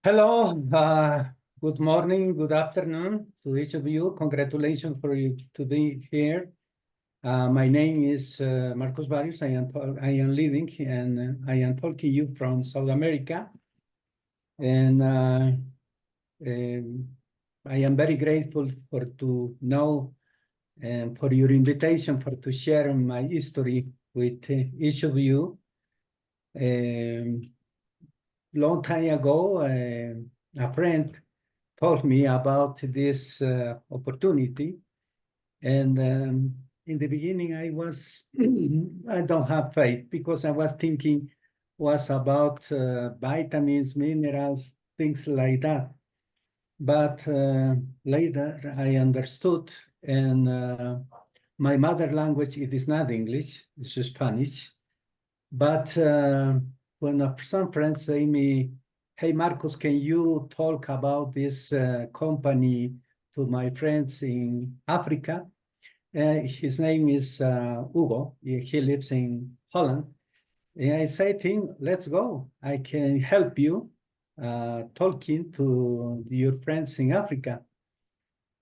Hello, good morning, good afternoon to each of you. Congratulations for you to be here. My name is Marcos Barrios. I am living and I am talking you from South America. And I am very grateful for to know and for your invitation for to share my history with each of you. Long time ago, a friend told me about this opportunity. And in the beginning, I don't have faith because I was thinking was about vitamins, minerals, things like that. But later I understood, and my mother language, it is not English, it's Spanish. But when some friends say me, hey, Marcos, can you talk about this company to my friends in Africa? His name is Hugo. He lives in Holland. And I say to him, let's go. I can help you talking to your friends in Africa.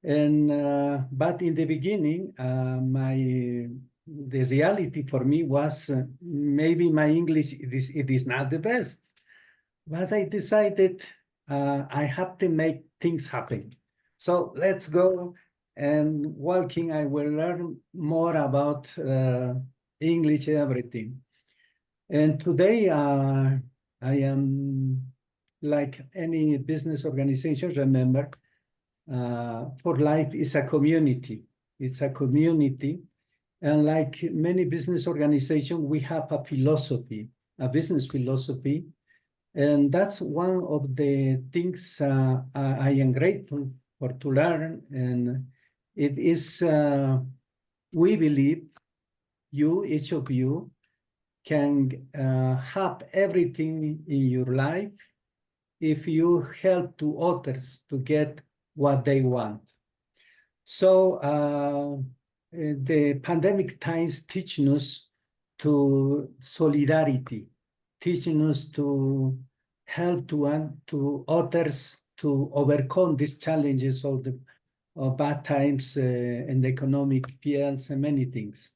And but in the beginning, the reality for me was maybe my English it is not the best, but I decided I have to make things happen. So let's go, and walking I will learn more about English and everything. And today I am like any business organization. Remember, for life is a community. It's a community. And like many business organizations, we have a philosophy, a business philosophy. And that's one of the things I am grateful for to learn. And it is, we believe each of you, can have everything in your life if you help to others to get what they want. So the pandemic times teaching us to solidarity, teaching us to help to others to overcome these challenges of the bad times in the economic fields and many things.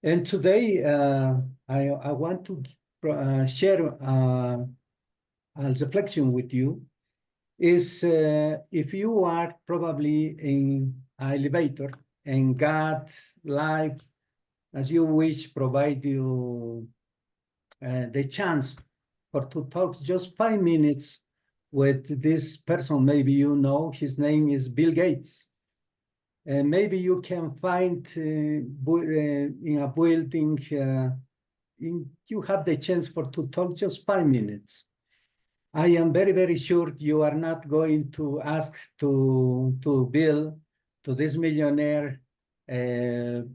And today I want to share a reflection with you is if you are probably in an elevator and God, life, as you wish, provide you the chance for to talk just 5 minutes with this person. Maybe you know his name is Bill Gates. And maybe you can find in a building, you have the chance for to talk just 5 minutes. I am very, very sure you are not going to ask to Bill, to this millionaire, Mr.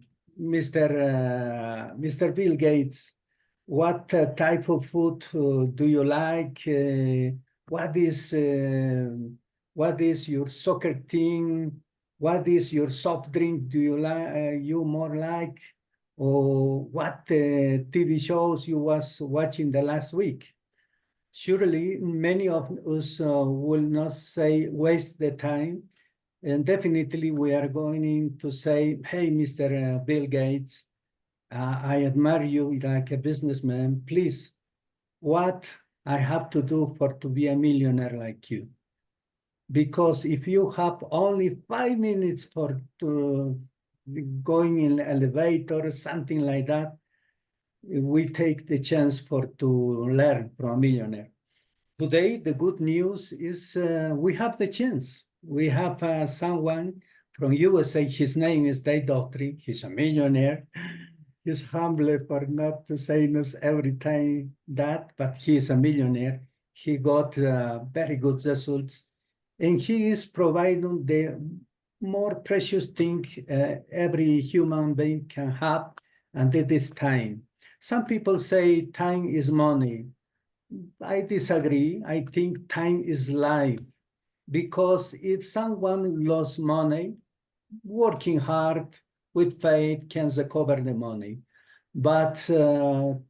Bill Gates, what type of food do you like? What is your soccer team? What is your soft drink? Do you like? You more like? Or what TV shows you was watching the last week? Surely many of us will not say waste the time, and definitely we are going to say, hey, Mr. Bill Gates, I admire you like a businessman. Please, what I have to do for to be a millionaire like you? Because if you have only 5 minutes for to going in elevator, something like that, we take the chance for to learn from a millionaire. Today, the good news is we have the chance. We have someone from USA. His name is Daughtrey. He's a millionaire. He's humble for not to say us every time that, but he is a millionaire. He got very good results, and he is providing the more precious thing every human being can have, and it is time. Some people say time is money. I disagree. I think time is life, because if someone lost money, working hard with faith can recover the money. But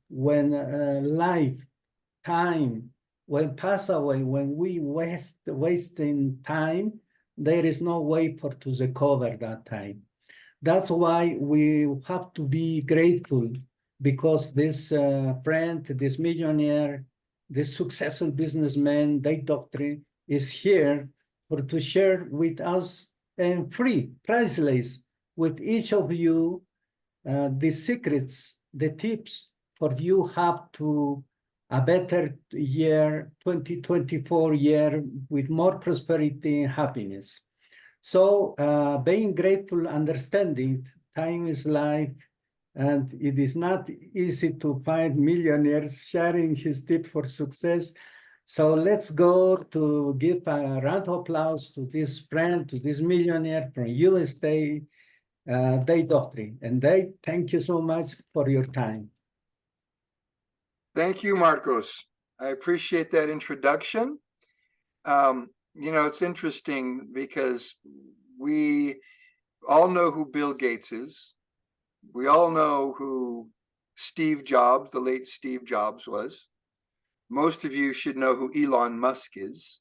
when life, time, when pass away, when we wasting time, there is no way for to recover that time. That's why we have to be grateful because this friend, this millionaire, this successful businessman, Daughtrey, is here for to share with us and free, priceless, with each of you the secrets, the tips for you have to a better year, 2024 year with more prosperity and happiness. So being grateful, understanding time is life, and it is not easy to find millionaires sharing his tips for success. So let's go to give a round of applause to this friend, to this millionaire from USA, Daughtrey. And thank you so much for your time. Thank you, Marcos. I appreciate that introduction. It's interesting because we all know who Bill Gates is. We all know who Steve Jobs, the late Steve Jobs, was. Most of you should know who Elon Musk is.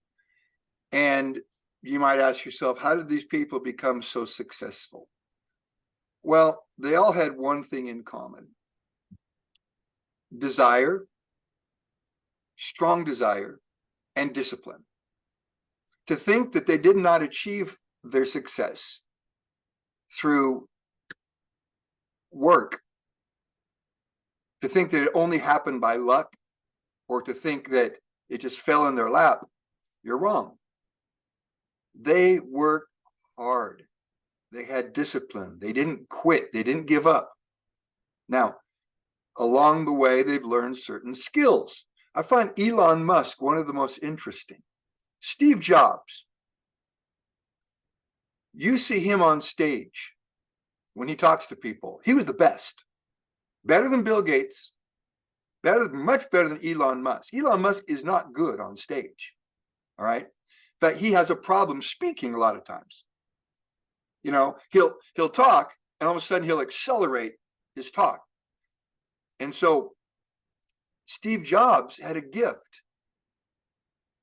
And you might ask yourself, how did these people become so successful? Well, they all had one thing in common: desire, strong desire, and discipline. To think that they did not achieve their success through work, to think that it only happened by luck, or to think that it just fell in their lap, you're wrong. They worked hard. They had discipline. They didn't quit. They didn't give up. Now, along the way, they've learned certain skills. I find Elon Musk one of the most interesting. Steve Jobs, you see him on stage when he talks to people. He was the best. Better than Bill Gates, much better than Elon Musk. Elon Musk is not good on stage. All right. In fact, he has a problem speaking a lot of times. He'll talk, and all of a sudden he'll accelerate his talk. And so Steve Jobs had a gift,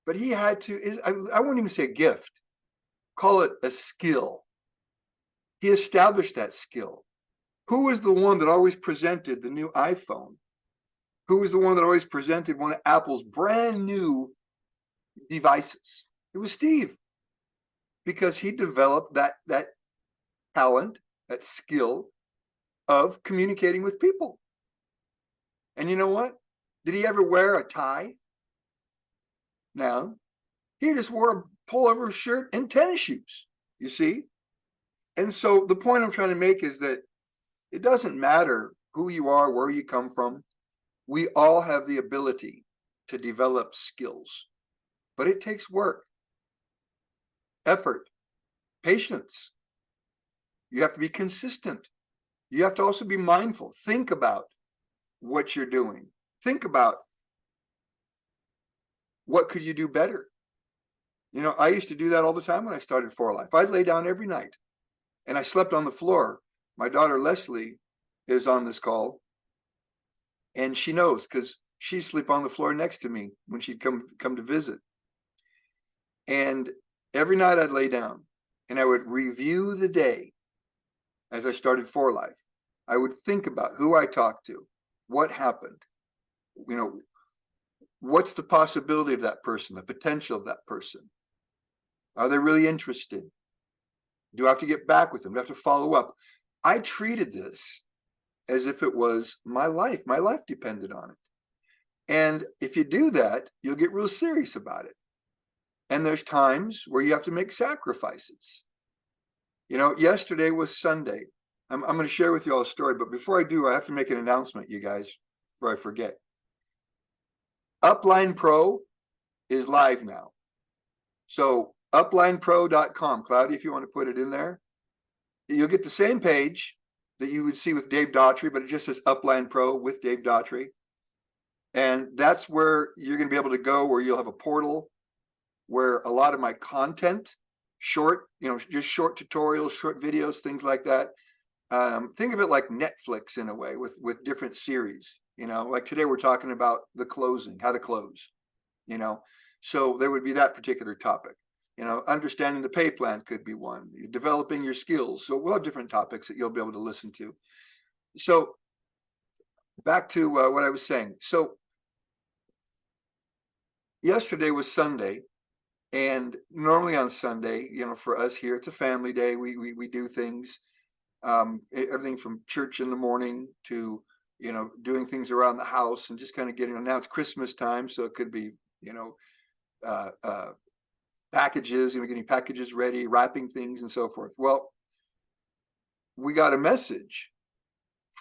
but he had to, I won't even say a gift, call it a skill. He established that skill. Who was the one that always presented the new iPhone? Who was the one that always presented one of Apple's brand new devices? It was Steve, because he developed that talent, that skill of communicating with people. And you know what? Did he ever wear a tie? No. He just wore a pullover shirt and tennis shoes, you see? And so the point I'm trying to make is that it doesn't matter who you are, where you come from. We all have the ability to develop skills, but it takes work, effort, patience. You have to be consistent. You have to also be mindful. Think about what you're doing. Think about what could you do better. I used to do that all the time when I started For Life. I'd lay down every night, and I slept on the floor. My daughter Leslie is on this call, and she knows because she'd sleep on the floor next to me when she'd come to visit. And every night I'd lay down, and I would review the day as I started For Life. I would think about who I talked to, what happened, what's the possibility of that person, the potential of that person. Are they really interested? Do I have to get back with them? Do I have to follow up? I treated this as if it was my life. My life depended on it. And if you do that, you'll get real serious about it. And there's times where you have to make sacrifices. Yesterday was Sunday. I'm going to share with you all a story, but before I do, I have to make an announcement, you guys, before I forget. Upline Pro is live now. So uplinepro.com, Claudia, if you want to put it in there, you'll get the same page that you would see with Dave Daughtrey, but it just says Upline Pro with Dave Daughtrey. And that's where you're going to be able to go, where you'll have a portal where a lot of my content, just short tutorials, short videos, things like that. Think of it like Netflix in a way, with different series. Like today we're talking about the closing, how to close. you know. So there would be that particular topic. You know, understanding the pay plan could be one. Developing your skills. So we'll have different topics that you'll be able to listen to. So back to what I was saying. So yesterday was Sunday, and normally on Sunday, you know, for us here, it's a family day. We do things, everything from church in the morning to, you know, doing things around the house and just kind of getting. Now it's Christmas time, so it could be, you know, packages, you know, getting packages ready, wrapping things, and so forth. Well, we got a message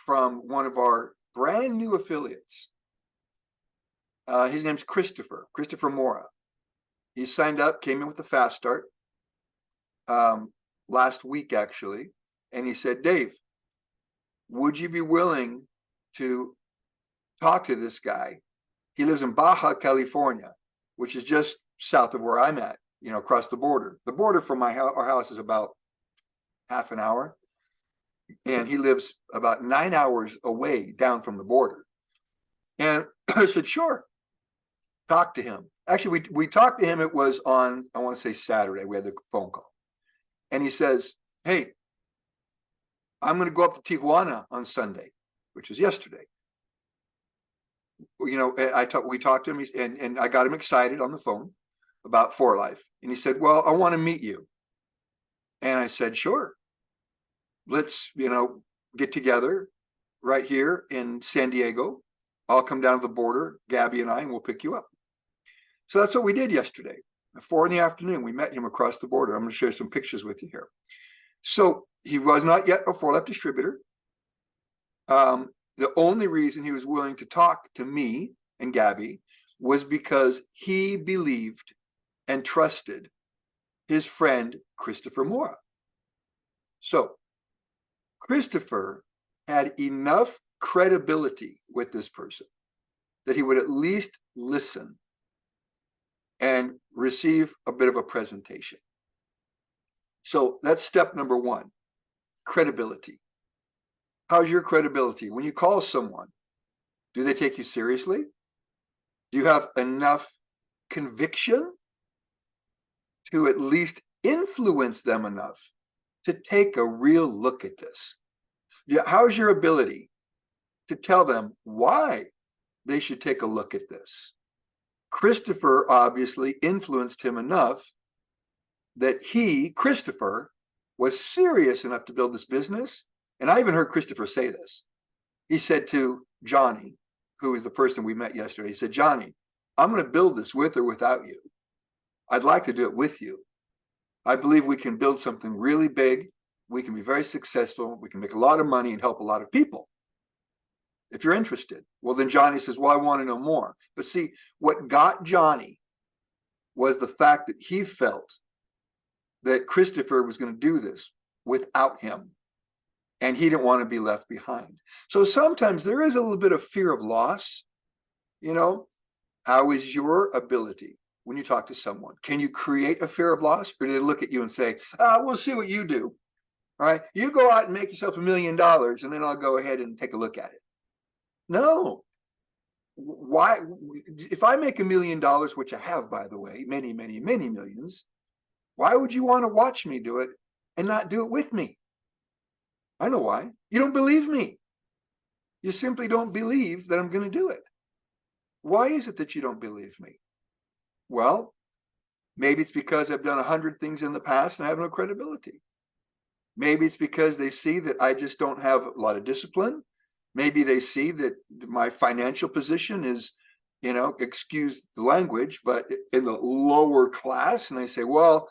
from one of our brand new affiliates. His name's Christopher Mora. He signed up, came in with a fast start last week, actually. And he said, Dave, would you be willing to talk to this guy? He lives in Baja California, which is just south of where I'm at, you know, across the border. The border from our house is about half an hour. And he lives about 9 hours away down from the border. And I said, sure, talk to him. Actually, we talked to him. It was on, I want to say Saturday. We had the phone call. And he says, hey, I'm going to go up to Tijuana on Sunday, which was yesterday. You know, we talked to him, and I got him excited on the phone about For Life. And he said, well, I want to meet you. And I said, sure. Let's, you know, get together right here in San Diego. I'll come down to the border, Gabby and I, and we'll pick you up. So that's what we did yesterday. At 4 PM, we met him across the border. I'm going to share some pictures with you here. So he was not yet a For Life distributor. The only reason he was willing to talk to me and Gabby was because he believed and trusted his friend, Christopher Mora. So Christopher had enough credibility with this person that he would at least listen and receive a bit of a presentation. So that's step number one, credibility. How's your credibility? When you call someone, do they take you seriously? Do you have enough conviction to at least influence them enough to take a real look at this? How's your ability to tell them why they should take a look at this? Christopher obviously influenced him enough that Christopher, was serious enough to build this business. And I even heard Christopher say this. He said to Johnny, who is the person we met yesterday, he said, Johnny, I'm going to build this with or without you. I'd like to do it with you. I believe we can build something really big. We can be very successful. We can make a lot of money and help a lot of people. If you're interested. Well, then Johnny says, well, I want to know more. But see, what got Johnny was the fact that he felt that Christopher was going to do this without him. And he didn't want to be left behind. So sometimes there is a little bit of fear of loss. You know, how is your ability when you talk to someone? Can you create a fear of loss? Or do they look at you and say, we'll see what you do. All right, you go out and make yourself $1 million, and then I'll go ahead and take a look at it. No. Why? If I make $1 million, which I have, by the way, many, many, many millions, why would you want to watch me do it and not do it with me? I know why. You don't believe me. You simply don't believe that I'm going to do it. Why is it that you don't believe me? Well, maybe it's because I've done 100 things in the past and I have no credibility. Maybe it's because they see that I just don't have a lot of discipline. Maybe they see that my financial position is, you know, excuse the language, but in the lower class. And they say, well,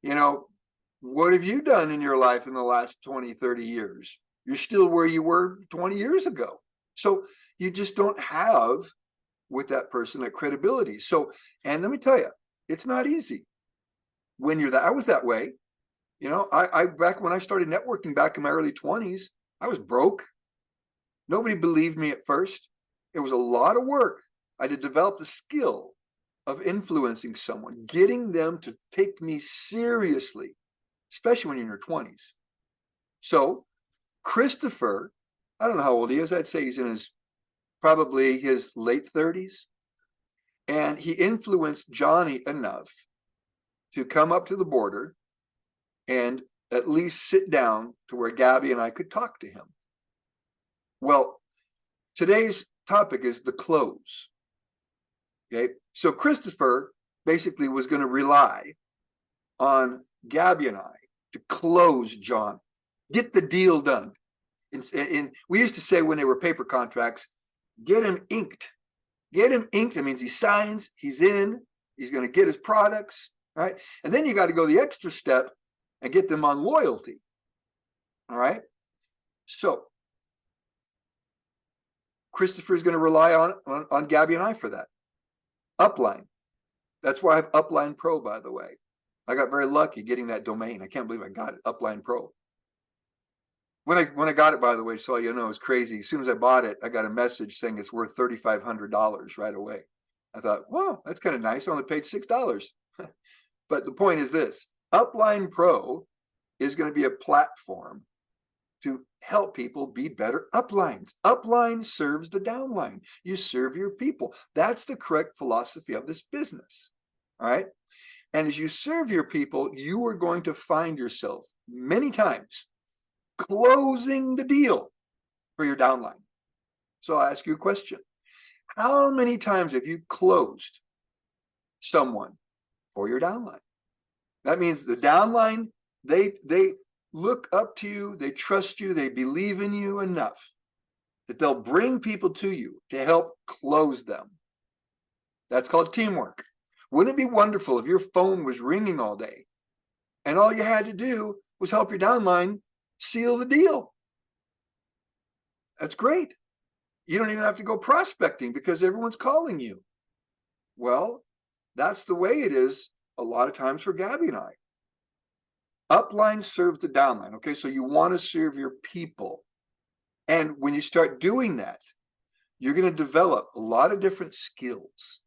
you know, what have you done in your life in the last 20, 30 years? You're still where you were 20 years ago. So you just don't have with that person that credibility. So, and let me tell you, it's not easy when you're that. I was that way. You know, I back when I started networking back in my early 20s, I was broke. Nobody believed me at first. It was a lot of work. I had to develop the skill of influencing someone, getting them to take me seriously, especially when you're in your 20s. So Christopher, I don't know how old he is. I'd say he's in probably his late 30s. And he influenced Johnny enough to come up to the border and at least sit down to where Gabby and I could talk to him. Well, today's topic is the close. Okay, so Christopher basically was going to rely on Gabby and I to close John, get the deal done. And we used to say when they were paper contracts, get him inked. Get him inked. That means he signs, he's in, he's going to get his products, right? And then you got to go the extra step and get them on loyalty. All right. So Christopher is going to rely on Gabby and I for that. Upline. That's why I have Upline Pro, by the way. I got very lucky getting that domain. I can't believe I got it, Upline Pro. When I got it, by the way, so you know, it's crazy. As soon as I bought it, I got a message saying it's worth $3,500 right away. I thought, wow, that's kind of nice. I only paid $6. But the point is this: Upline Pro is going to be a platform to help people be better uplines. Upline serves the downline. You serve your people. That's the correct philosophy of this business. All right. And as you serve your people, you are going to find yourself many times closing the deal for your downline. So I'll ask you a question. How many times have you closed someone for your downline? That means the downline, they look up to you, they trust you, they believe in you enough that they'll bring people to you to help close them. That's called teamwork. Wouldn't it be wonderful if your phone was ringing all day and all you had to do was help your downline seal the deal? That's great. You don't even have to go prospecting because everyone's calling you. Well, that's the way it is a lot of times for Gabby and I. Upline serves the downline. Okay, so you want to serve your people. And when you start doing that, you're going to develop a lot of different skills,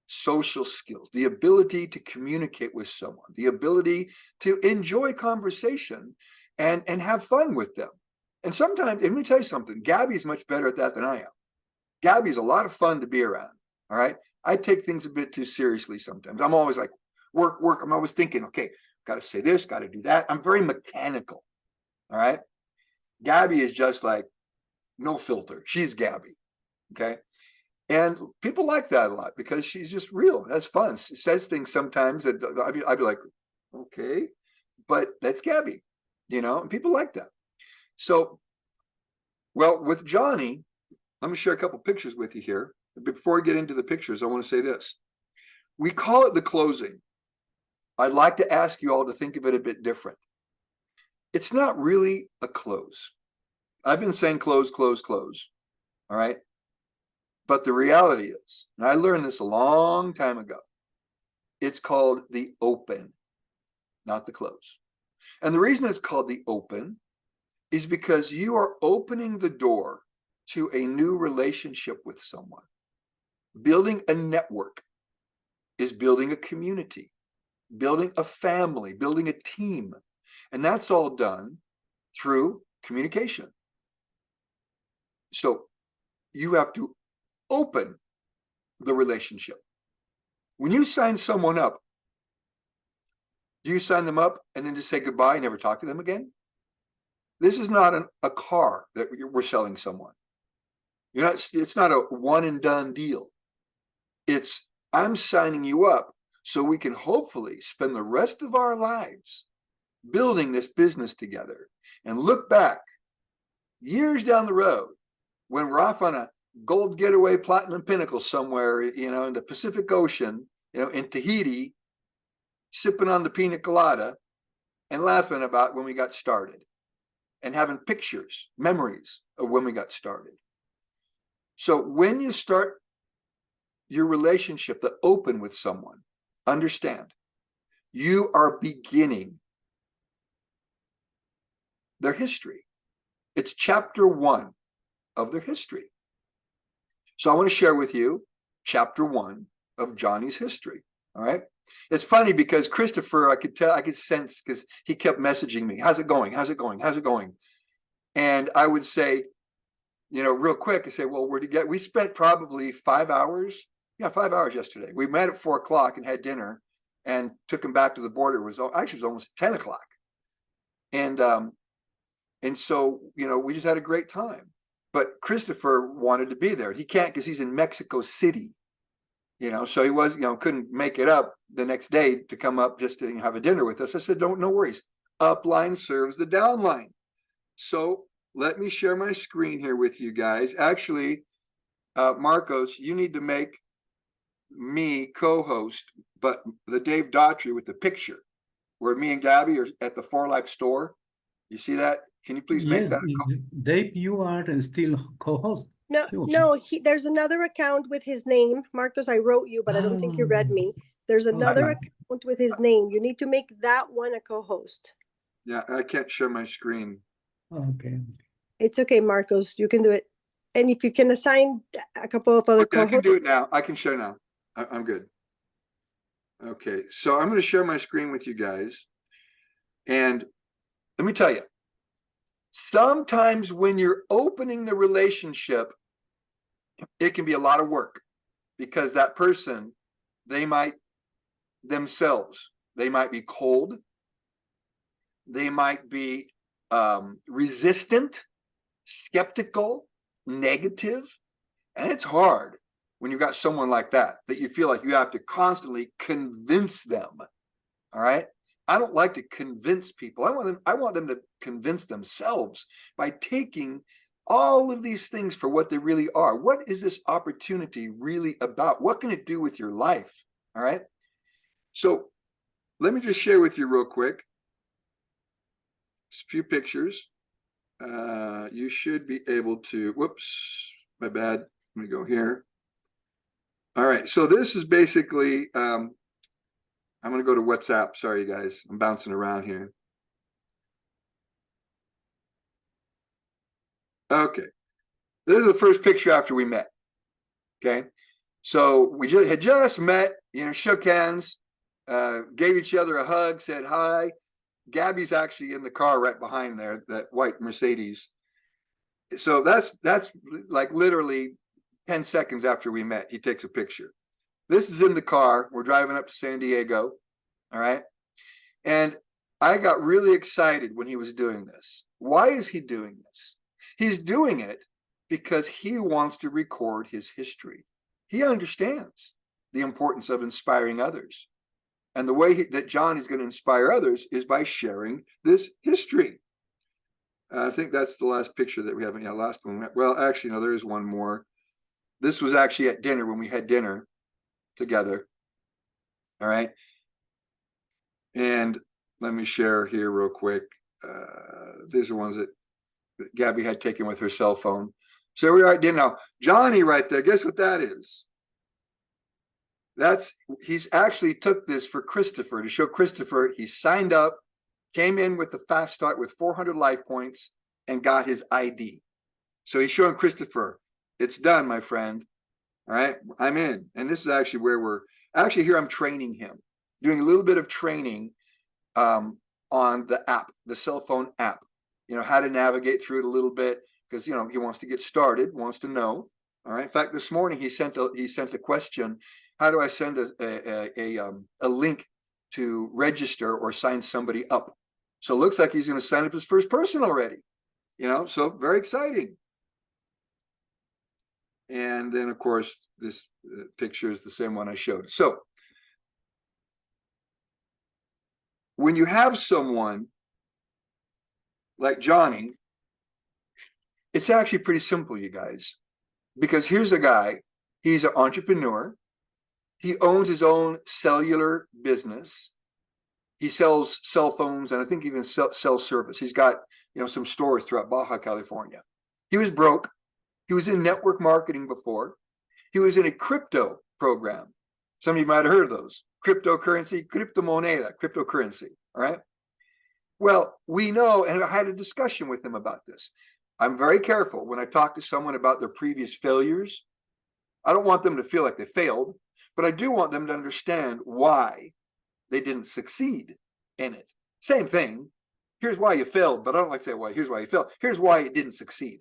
social skills, the ability to communicate with someone, the ability to enjoy conversation and have fun with them. And sometimes, let me tell you something, Gabby's much better at that than I am. Gabby's a lot of fun to be around. All right. I take things a bit too seriously sometimes. I'm always like, work. I'm always thinking, okay, got to say this, got to do that. I'm very mechanical. All right. Gabby is just like no filter. She's Gabby. Okay. And people like that a lot because she's just real. That's fun. She says things sometimes that I'd be like, okay, but that's Gabby, and people like that. So, well, with Johnny, let me share a couple pictures with you here. Before I get into the pictures, I want to say this. We call it the closing. I'd like to ask you all to think of it a bit different. It's not really a close. I've been saying close, close, close. All right. But the reality is, and I learned this a long time ago, it's called the open, not the close. And the reason it's called the open is because you are opening the door to a new relationship with someone. Building a network is building a community, building a family, building a team. And that's all done through communication. So you have to open the relationship. When you sign someone up, do you sign them up and then just say goodbye and never talk to them again? This is not a car that we're selling someone. It's not a one and done deal. It's, I'm signing you up so we can hopefully spend the rest of our lives building this business together and look back years down the road when we're off on a gold getaway platinum pinnacle somewhere, in the Pacific Ocean, in Tahiti, sipping on the pina colada and laughing about when we got started and having pictures, memories of when we got started. So when you start your relationship to open with someone, understand you are beginning their history. It's chapter 1 of their history. So I want to share with you chapter 1 of Johnny's history. All right. It's funny because Christopher, I could sense, because he kept messaging me, how's it going? How's it going? How's it going? And I would say, real quick, I say, well, we spent probably 5 hours, Yeah, 5 hours yesterday. We met at 4 o'clock and had dinner and took him back to the border. It was actually it was almost 10 o'clock. And so, we just had a great time. But Christopher wanted to be there. He can't because he's in Mexico City, so he was, couldn't make it up the next day to come up just to have a dinner with us. I said, no worries. Upline serves the downline. So let me share my screen here with you guys. Actually, Marcos, you need to make me co-host, but the Dave Daughtrey with the picture where me and Gabby are at the 4Life store. You see that? Can you please make Yeah, that? Dave, you are still co-host. No, no, there's another account with his name. Marcos, I wrote you, but I don't think you read me. There's another Okay. account with his name. You need to make that one a co-host. Yeah, I can't share my screen. Okay. It's okay, Marcos. You can do it. And if you can assign a couple of other Okay, I can co-hosts. do it now. I can share now. I'm good. Okay, so I'm going to share my screen with you guys. And let me tell you, sometimes when you're opening the relationship, it can be a lot of work because that person, they might be cold. They might be resistant, skeptical, negative. And it's hard when you've got someone like that you feel like you have to constantly convince them. All right. I don't like to convince people. I want them to convince themselves by taking all of these things for what they really are. What is this opportunity really about? What can it do with your life? All right. So let me just share with you real quick a few pictures. You should be able to, whoops, my bad. Let me go here. All right. So this is basically, I'm going to go to WhatsApp. Sorry, guys. I'm bouncing around here. Okay. This is the first picture after we met. Okay. So we had just met, shook hands, gave each other a hug, said hi. Gabby's actually in the car right behind there, that white Mercedes. So that's like literally 10 seconds after we met, he takes a picture. This is in the car. We're driving up to San Diego. All right. And I got really excited when he was doing this. Why is he doing this? He's doing it because he wants to record his history. He understands the importance of inspiring others. And the way that John is going to inspire others is by sharing this history. I think that's the last picture that we haven't. Yeah, last one. Well, actually, no, there is one more. This was actually at dinner when we had dinner together. All right. And let me share here real quick. These are ones that Gabby had taken with her cell phone. So we are at dinner now. Johnny right there. Guess what that is? He's actually took this for Christopher to show Christopher he signed up, came in with the fast start with 400 life points and got his ID. So he's showing Christopher, it's done, my friend. All right, I'm in. And this is actually where here I'm training him, doing a little bit of training on the app, the cell phone app, how to navigate through it a little bit because, he wants to get started, wants to know. All right. In fact, this morning he sent a question. How do I send a link to register or sign somebody up? So it looks like he's going to sign up his first person already, so very exciting. And then, of course, this picture is the same one I showed. So when you have someone like Johnny, it's actually pretty simple, you guys, because here's a guy, he's an entrepreneur. He owns his own cellular business. He sells cell phones and I think even sells service. He's got, some stores throughout Baja California. He was broke. He was in network marketing before. He was in a crypto program. Some of you might have heard of those. Cryptocurrency, cryptomoneda, cryptocurrency. All right. Well, we know, and I had a discussion with him about this. I'm very careful when I talk to someone about their previous failures. I don't want them to feel like they failed, but I do want them to understand why they didn't succeed in it. Same thing. Here's why you failed, but I don't like to say why. Here's why you failed. Here's why it didn't succeed.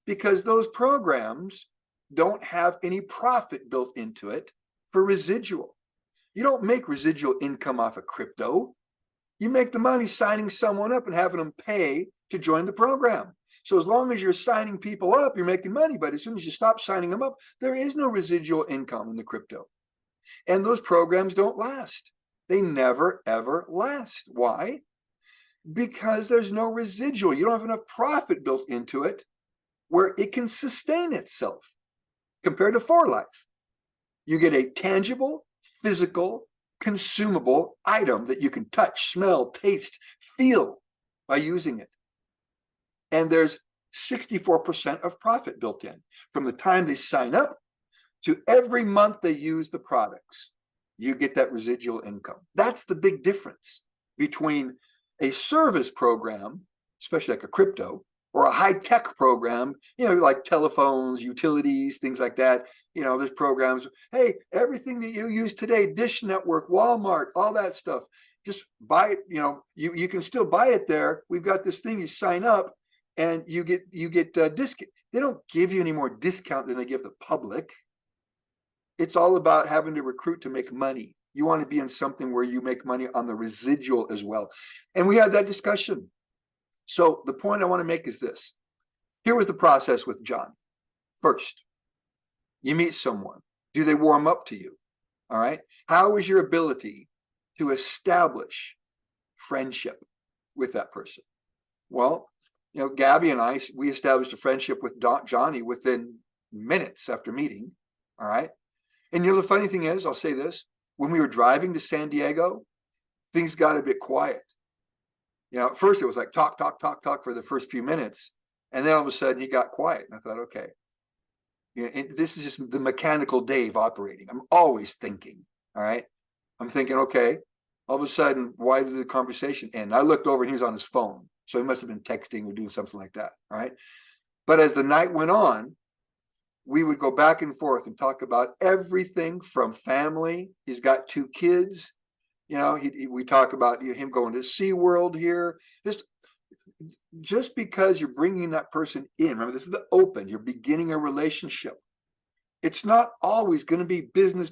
Because those programs don't have any profit built into it for residual. You don't make residual income off of crypto. You make the money signing someone up and having them pay to join the program. So as long as you're signing people up, you're making money. But as soon as you stop signing them up, there is no residual income in the crypto. And those programs don't last. They never, ever last. Why? Because there's no residual. You don't have enough profit built into it where it can sustain itself compared to for life. You get a tangible, physical, consumable item that you can touch, smell, taste, feel by using it. And there's 64% of profit built in from the time they sign up to every month they use the products. You get that residual income. That's the big difference between a service program, especially like a crypto, or a high-tech program, like telephones, utilities, things like that. There's programs, hey, everything that you use today, Dish Network, Walmart, all that stuff, just buy it. You can still buy it there. We've got this thing, you sign up and you get discount. They don't give you any more discount than they give the public. It's all about having to recruit to make money. You want to be in something where you make money on the residual as well. And we had that discussion. So the point I want to make is this. Here was the process with John. First, you meet someone. Do they warm up to you? All right. How is your ability to establish friendship with that person? Well, Gabby and I, we established a friendship with Johnny within minutes after meeting. All right. And the funny thing is, I'll say this, when we were driving to San Diego, things got a bit quiet. At first it was like talk for the first few minutes. And then all of a sudden he got quiet. And I thought, okay, this is just the mechanical Dave operating. I'm always thinking, all right. I'm thinking, okay, all of a sudden, why did the conversation end? I looked over and he was on his phone. So he must have been texting or doing something like that. All right. But as the night went on, we would go back and forth and talk about everything from family. He's got 2 kids. We talk about him going to SeaWorld here. Just because you're bringing that person in, remember, this is the open, you're beginning a relationship. It's not always going to be business.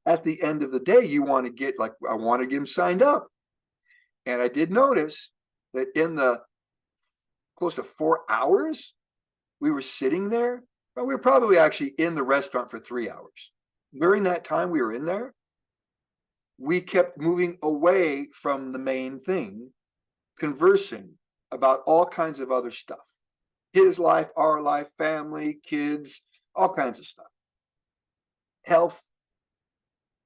At the end of the day, you want to get, I want to get him signed up. And I did notice that in the close to 4 hours, we were sitting there, but we were probably actually in the restaurant for 3 hours. During that time we were in there, we kept moving away from the main thing, conversing about all kinds of other stuff. His life, our life, family, kids, all kinds of stuff. Health.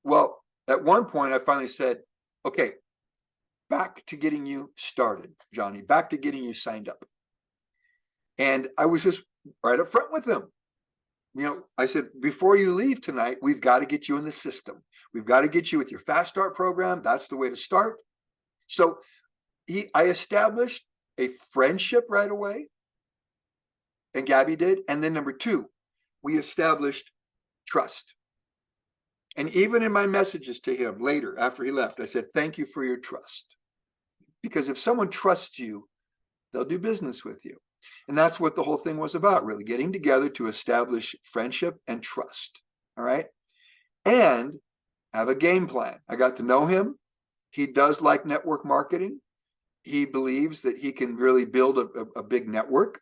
Well, at one point I finally said, okay, back to getting you started, Johnny, back to getting you signed up. And I was just right up front with him. I said, before you leave tonight, we've got to get you in the system. We've got to get you with your Fast Start program. That's the way to start. So I established a friendship right away. And Gabby did. And then number 2, we established trust. And even in my messages to him later, after he left, I said, thank you for your trust. Because if someone trusts you, they'll do business with you. And that's what the whole thing was about, really, getting together to establish friendship and trust. All right. And have a game plan. I got to know him. He does like network marketing. He believes that he can really build a big network.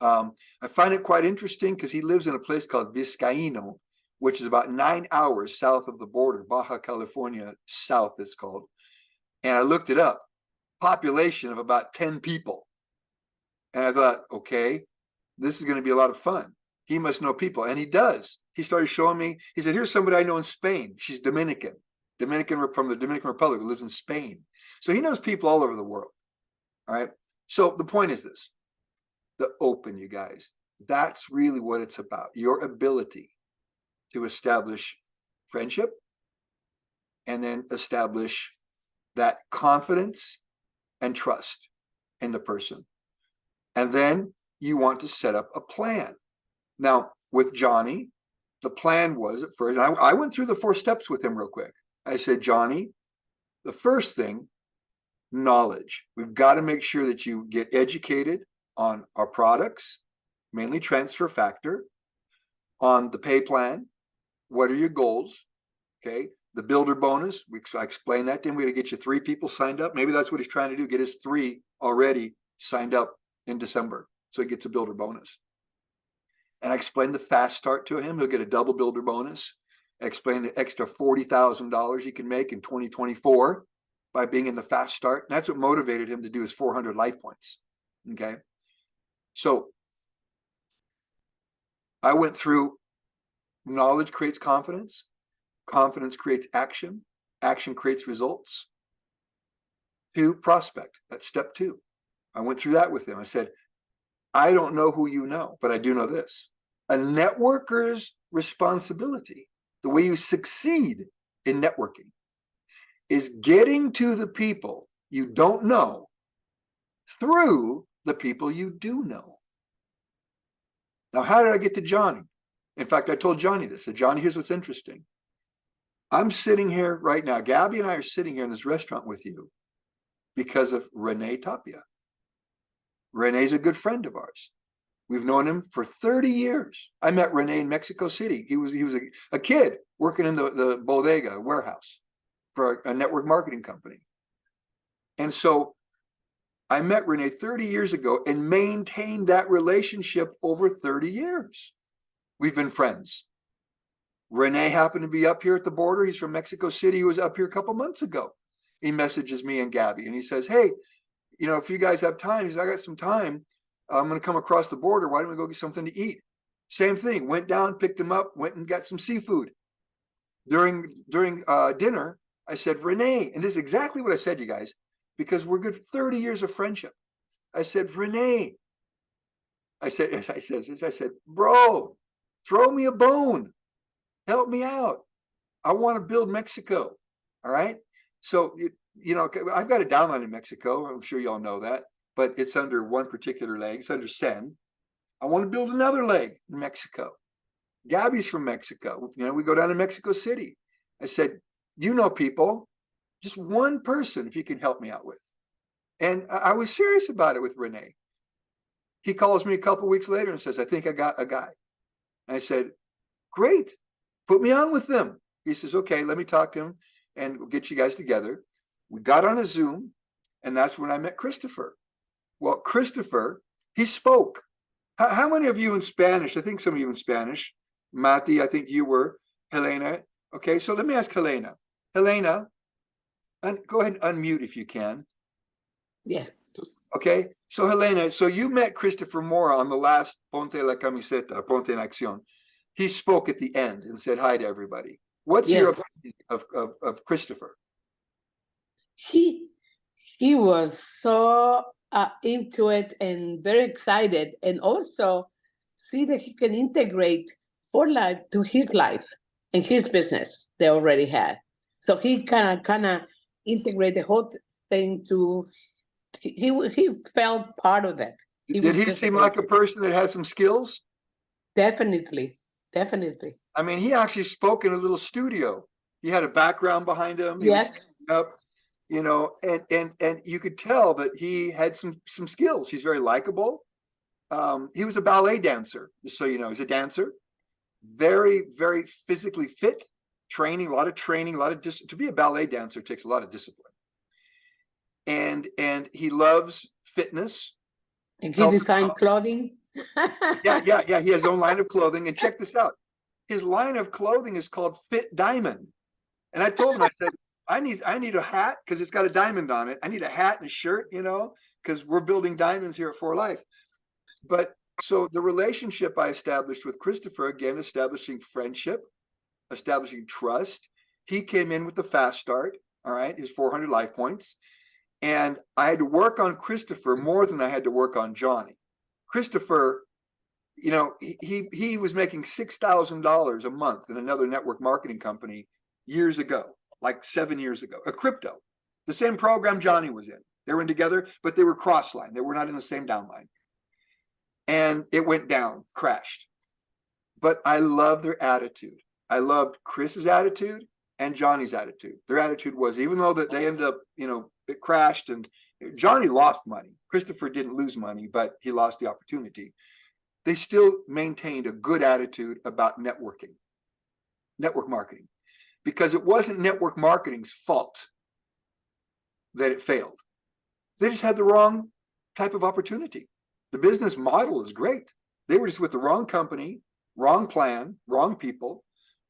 I find it quite interesting because he lives in a place called Vizcaíno, which is about 9 hours south of the border, Baja California South, it's called. And I looked it up, population of about 10 people. And I thought, okay, this is going to be a lot of fun. He must know people. And he does. He started showing me, he said, here's somebody I know in Spain. She's Dominican from the Dominican Republic, who lives in Spain. So he knows people all over the world. All right. So the point is this, the open, you guys, that's really what it's about. Your ability to establish friendship and then establish that confidence and trust in the person. And then you want to set up a plan. Now, with Johnny, the plan was at first, I went through the 4 steps with him real quick. I said, Johnny, the first thing, knowledge. We've got to make sure that you get educated on our products, mainly transfer factor, on the pay plan. What are your goals? Okay. The builder bonus, I explained that to him. We're going to get you 3 people signed up. Maybe that's what he's trying to do, get his 3 already signed up in December. So he gets a builder bonus. And I explained the fast start to him. He'll get a double builder bonus. I explained the extra $40,000 he can make in 2024 by being in the fast start. And that's what motivated him to do his 400 life points. Okay. So I went through knowledge creates confidence. Confidence creates action. Action creates results. 2, prospect. That's step 2. I went through that with him. I said, I don't know who you know, but I do know this. A networker's responsibility, the way you succeed in networking, is getting to the people you don't know through the people you do know. Now, how did I get to Johnny? In fact, I told Johnny this. I said, Johnny, here's what's interesting. I'm sitting here right now. Gabby and I are sitting here in this restaurant with you because of Renee Tapia. Renee's a good friend of ours. We've known him for 30 years. I met Renee in Mexico City. He was a kid working in the bodega warehouse for a network marketing company. And so I met Renee 30 years ago and maintained that relationship over 30 years. We've been friends. Renee happened to be up here at the border. He's from Mexico City. He was up here a couple months ago. He messages me and Gabby and he says, hey, you know, if you guys have time, he says, I got some time. I'm going to come across the border. Why don't we go get something to eat? Same thing. Went down, picked him up, went and got some seafood. During dinner, I said, Renee, and this is exactly what I said, you guys, because we're good 30 years of friendship. I said, Renee, I said, bro, throw me a bone. Help me out. I want to build Mexico. All right. So, you know, I've got a downline in Mexico. I'm sure y'all know that, but it's under one particular leg. It's under Sen. I want to build another leg in Mexico. Gabby's from Mexico. You know, we go down to Mexico City. I said, you know, people, just one person, if you can help me out with. And I was serious about it with Renee. He calls me a couple of weeks later and says, I think I got a guy. And I said, great. Put me on with them. He says, okay, let me talk to him and we'll get you guys together. We got on a Zoom and that's when I met Christopher. Well, Christopher, he spoke. How many of you in Spanish? I think some of you in Spanish. Mati, I think you were. Helena. Okay, so let me ask Helena. Helena, go ahead and unmute if you can. Yeah. Okay, so Helena, so you met Christopher Mora on the last Ponte la Camiseta, Ponte en Acción. He spoke at the end and said hi to everybody. What's your opinion of Christopher? He was so into it and very excited, and also see that he can integrate For Life to his life and his business they already had. So he kind of integrate the whole thing to. He felt part of that. Did he seem like a person that had some skills? Definitely. I mean, he actually spoke in a little studio. He had a background behind him. He Yes. was up, you know, and you could tell that he had some skills. He's very likable. He was a ballet dancer, just so you know. He's a dancer. Very, very physically fit. Training, a lot of to be a ballet dancer takes a lot of discipline. And he loves fitness. And he designed clothing. Yeah. He has his own line of clothing. And check this out. His line of clothing is called Fit Diamond. And I told him, I said, I need a hat because it's got a diamond on it. I need a hat and a shirt, you know, because we're building diamonds here at For Life. But so the relationship I established with Christopher, again, establishing friendship, establishing trust. He came in with the fast start, all right, his 400 life points. And I had to work on Christopher more than I had to work on Johnny. Christopher, you know, he was making $6,000 a month in another network marketing company years ago, like 7 years ago, a crypto, the same program Johnny was in. They were in together, but they were cross-line. They were not in the same downline. And it went down, crashed. But I love their attitude. I loved Chris's attitude and Johnny's attitude. Their attitude was, even though that they ended up, you know, it crashed and Johnny lost money. Christopher didn't lose money, but he lost the opportunity. they still maintained a good attitude about network marketing, because it wasn't network marketing's fault that it failed. They just had the wrong type of opportunity. The business model is great. They were just with the wrong company, wrong plan, wrong people.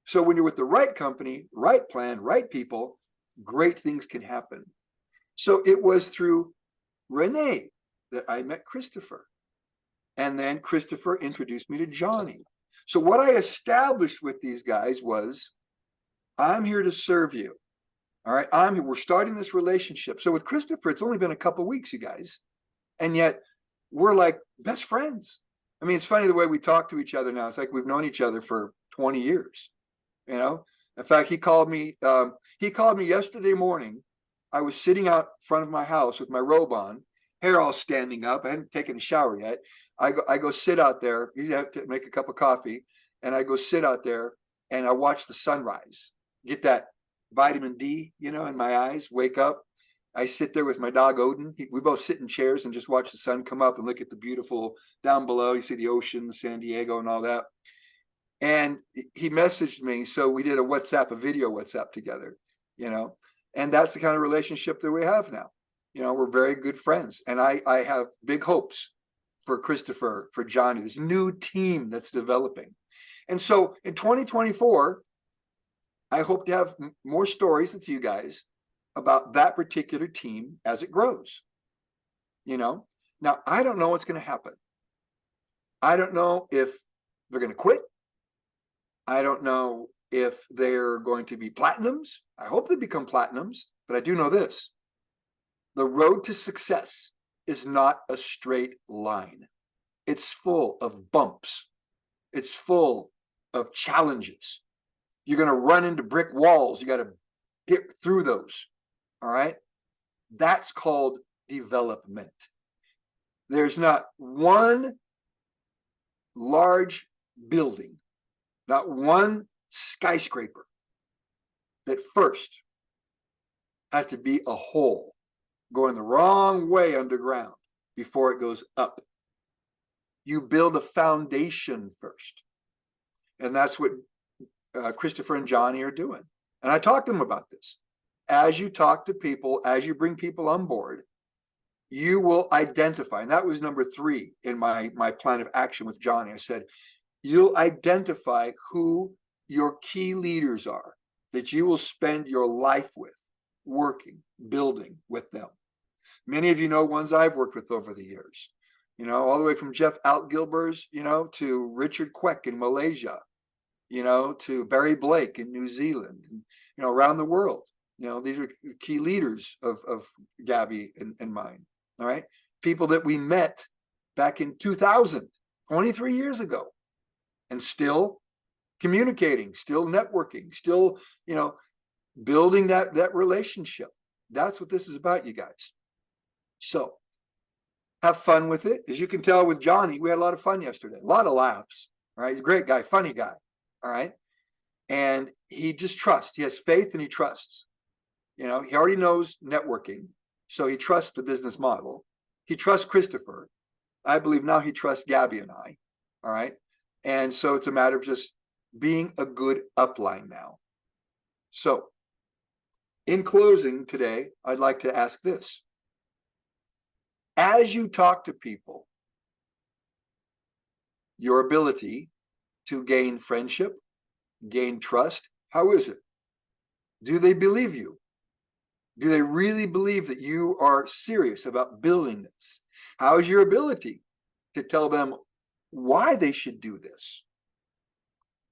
So when you're with the right company, right plan, right people, great things can happen. So it was through Renee that I met Christopher. And then Christopher introduced me to Johnny. So what I established with these guys was, I'm here to serve you. All right, we're starting this relationship. So with Christopher, it's only been a couple of weeks, you guys. And yet we're like best friends. I mean, it's funny the way we talk to each other now. It's like we've known each other for 20 years. You know, in fact, he called me yesterday morning. I was sitting out front of my house with my robe on, hair all standing up. I hadn't taken a shower yet. I go sit out there. You have to make a cup of coffee, and I go sit out there and I watch the sunrise. Get that vitamin D, you know, in my eyes. Wake up. I sit there with my dog Odin. We both sit in chairs and just watch the sun come up and look at the beautiful down below. You see the ocean, San Diego, and all that. And he messaged me, so we did a video WhatsApp together, you know, and that's the kind of relationship that we have now. You know, we're very good friends, and I have big hopes for Christopher, for Johnny, this new team that's developing. And so in 2024, I hope to have more stories with you guys about that particular team as it grows. You know, now I don't know what's going to happen. I don't know if they're going to quit. I don't know if they're going to be platinums. I hope they become platinums, but I do know this. The road to success is not a straight line. It's full of bumps. It's full of challenges. You're going to run into brick walls. You got to get through those. All right. That's called development. There's not one large building, not one skyscraper that first has to be a hole going the wrong way underground before it goes up. You build a foundation first. And that's what Christopher and Johnny are doing. And I talked to them about this. As you talk to people, as you bring people on board, you will identify. And that was number 3 in my plan of action with Johnny. I said, you'll identify who your key leaders are that you will spend your life with, working, building with them. Many of you know ones I've worked with over the years, you know, all the way from Jeff Altgilbers, you know, to Richard Queck in Malaysia, you know, to Barry Blake in New Zealand, and, you know, around the world. You know, these are key leaders of Gabby and mine. All right. People that we met back in 2000, 23 years ago, and still communicating, still networking, still, you know, building that relationship. That's what this is about, you guys. So have fun with it. As you can tell with Johnny, we had a lot of fun yesterday, a lot of laughs. All right. He's a great guy, funny guy. All right. And he just trusts. He has faith and he trusts. You know, he already knows networking. So he trusts the business model. He trusts Christopher. I believe now he trusts Gabby and I. All right. And so it's a matter of just being a good upline now. So in closing today, I'd like to ask this. As you talk to people, your ability to gain friendship, gain trust, how is it? Do they believe you? Do they really believe that you are serious about building this? How is your ability to tell them why they should do this?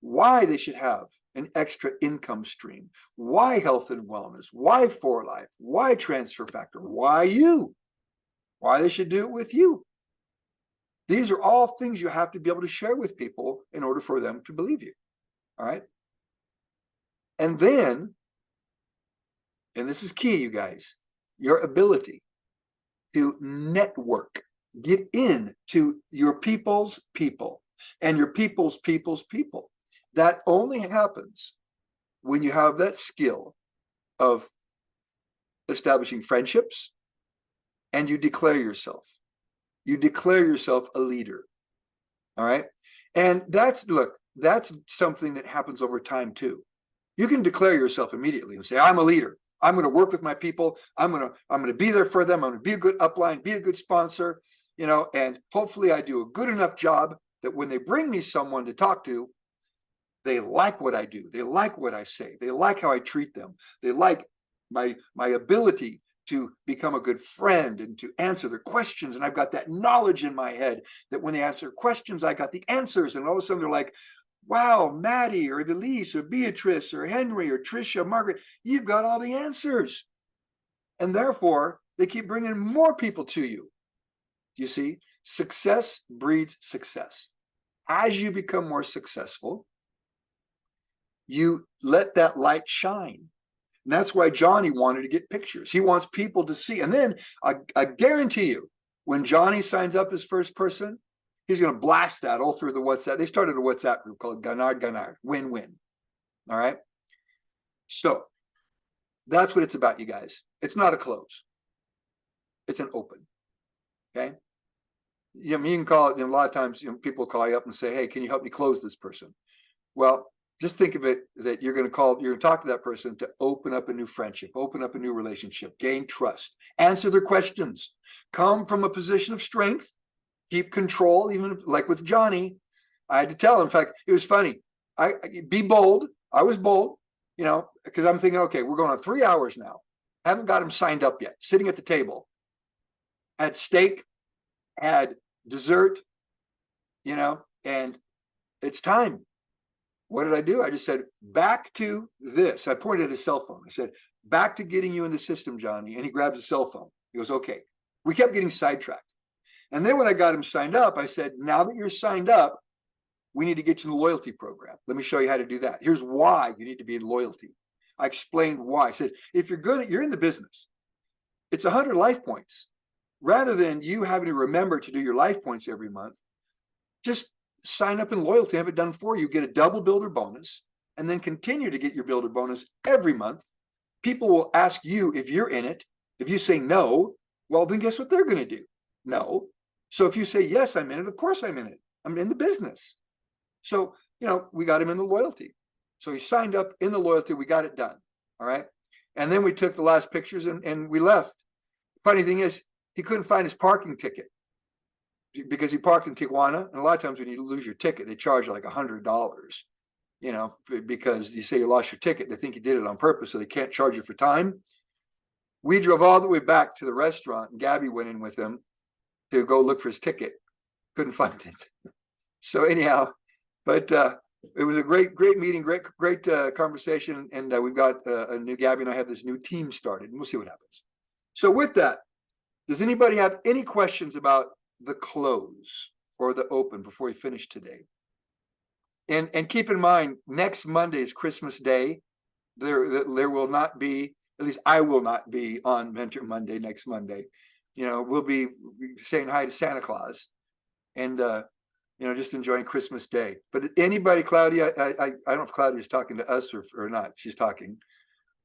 Why they should have an extra income stream? Why health and wellness? Why for life? Why transfer factor? Why you? Why they should do it with you? These are all things you have to be able to share with people in order for them to believe you. All right. And then, and this is key, you guys, your ability to network, get into your people's people and your people's people. That only happens when you have that skill of establishing friendships and you declare yourself. You declare yourself a leader. All right. And that's, look, that's something that happens over time too. You can declare yourself immediately and say, I'm a leader. I'm going to work with my people. I'm going to be there for them. I'm going to be a good upline, be a good sponsor, you know, and hopefully I do a good enough job that when they bring me someone to talk to, they like what I do. They like what I say. They like how I treat them. They like my ability to become a good friend and to answer their questions. And I've got that knowledge in my head that when they answer questions, I got the answers. And all of a sudden they're like, wow, Maddie or Elise or Beatrice or Henry or Tricia, Margaret, you've got all the answers. And therefore, they keep bringing more people to you. You see, success breeds success. As you become more successful, you let that light shine. And that's why Johnny wanted to get pictures. He wants people to see. And then I guarantee you, when Johnny signs up as first person, he's going to blast that all through the WhatsApp. They started a WhatsApp group called Gannard, win-win. All right. So that's what it's about, you guys. It's not a close. It's an open. Okay. You know, you can call it, you know, a lot of times, you know, people call you up and say, hey, can you help me close this person? Well, just think of it that you're going to talk to that person to open up a new friendship, open up a new relationship, gain trust, answer their questions, come from a position of strength, keep control. Even like with Johnny, I had to tell him, in fact, it was funny. Be bold. I was bold, you know, because I'm thinking, okay, we're going on 3 hours now. I haven't got him signed up yet, sitting at the table, had steak, had dessert, you know, and it's time. What did I do? I just said, back to this. I pointed at his cell phone. I said, back to getting you in the system, Johnny. And he grabs his cell phone. He goes, okay. We kept getting sidetracked. And then when I got him signed up, I said, now that you're signed up, we need to get you in the loyalty program. Let me show you how to do that. Here's why you need to be in loyalty. I explained why. I said, if you're in the business, it's 100 life points. Rather than you having to remember to do your life points every month, just sign up in loyalty, have it done for you, get a double builder bonus, and then continue to get your builder bonus every month. People will ask you if you're in it. If you say no, well, then guess what they're going to do? No. So if you say, yes, I'm in it, of course I'm in it. I'm in the business. So, you know, we got him in the loyalty. So he signed up in the loyalty. We got it done. All right. And then we took the last pictures and we left. Funny thing is, he couldn't find his parking ticket because he parked in Tijuana. And a lot of times when you lose your ticket, they charge you like $100, you know, because you say you lost your ticket. They think you did it on purpose, so they can't charge you for time. We drove all the way back to the restaurant, and Gabby went in with him to go look for his ticket. Couldn't find it. So anyhow, but it was a great meeting, great conversation. And we've got a new, Gabby and I have this new team started, and we'll see what happens. So with that, does anybody have any questions about the close or the open before we finish today? And keep in mind, next Monday is Christmas Day. There will not be, at least I will not be on Mentor Monday next Monday. You know, we'll be saying hi to Santa Claus and you know, just enjoying Christmas Day. But anybody, Claudia, I don't know if Claudia is talking to us or not. She's talking.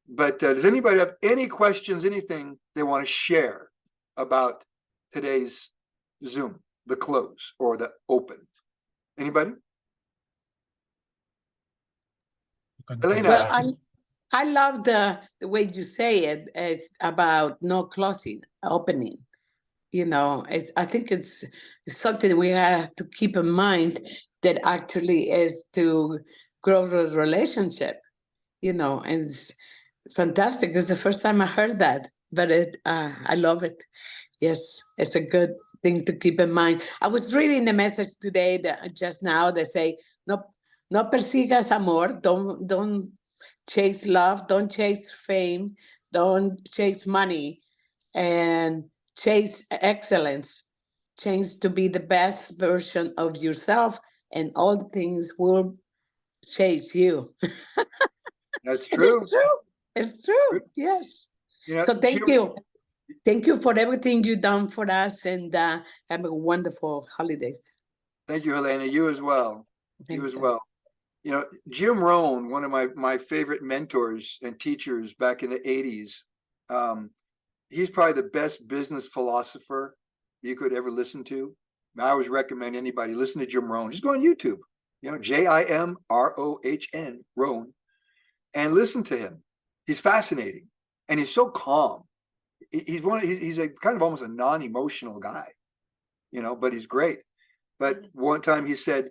But does anybody have any questions, anything they want to share about today's Zoom, the close or the open? Anybody? Elena. Well, I love the way you say it. It's about no closing, opening. You know, I think it's something we have to keep in mind that actually is to grow the relationship. You know, and it's fantastic. This is the first time I heard that, but I love it. Yes, it's a good thing to keep in mind. I was reading a message today that just now they say, no persigas amor, don't chase love, don't chase fame, don't chase money, and chase excellence. Change to be the best version of yourself, and all things will chase you. That's It true. is true. It's true. Yes. You know, So thank you. Thank you for everything you've done for us, and have a wonderful holidays. Thank you, Helena. You as well. You as well. You know, Jim Rohn, one of my favorite mentors and teachers back in the 80s, he's probably the best business philosopher you could ever listen to. I always recommend anybody listen to Jim Rohn. Just go on YouTube, Jimrohn, Rohn, and listen to him. He's fascinating, and he's so calm. He's a kind of almost a non-emotional guy, but he's great. But one time he said,